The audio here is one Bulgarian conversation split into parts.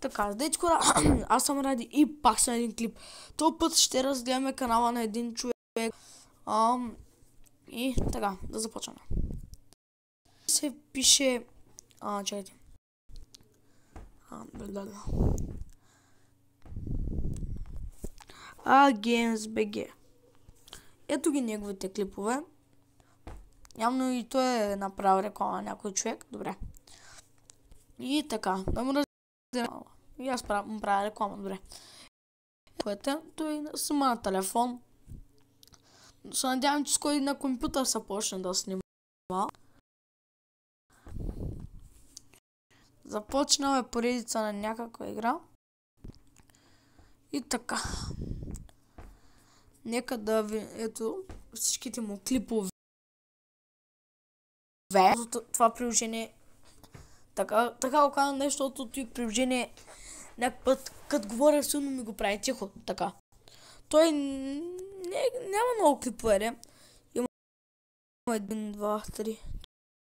Така, здравейте хора, аз съм Ради и пак съм един клип. Този път ще разгледаме канала на един човек. И така, да започваме. Се пише... чакайте. GamesBG. Ето ги неговите клипове. Явно и той е направил реклама на някой човек. Добре. И така, да му разгледам. И аз правя реклама, добре. Той снима на телефон. Се надявам, че скоро на компютър се почне да снима. Започнал поредица на някаква игра. И така. Нека да ви... Ето всичките му клипове. Това приложение... Така го казвам нещо, защото това приложение някакъв път, като говоря силно ми го прави тихо. Така. Той няма много клипове. Има 1, 2, 3,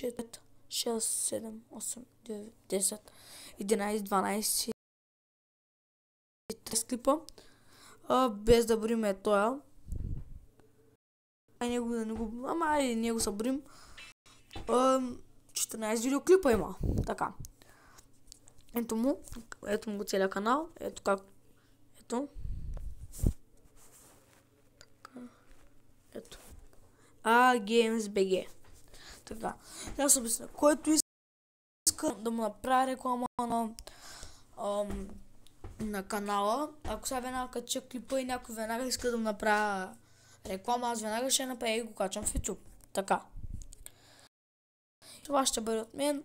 4, 6, 7, 8, 9, 10, 11, 12, 13 клипа. Без да броим тоя. Ама и него са броим. 14 видеоклипа има. Така. Ето му го целият канал. Ето как. Ето. Така. Ето. GamesBG. Така. Аз обясня. Който иска да му направя реклама на канала, ако сега веднага кача клипа и някой веднага иска да му направя реклама, аз веднага ще направя и го качам в YouTube. Така. Това ще бъде от мен.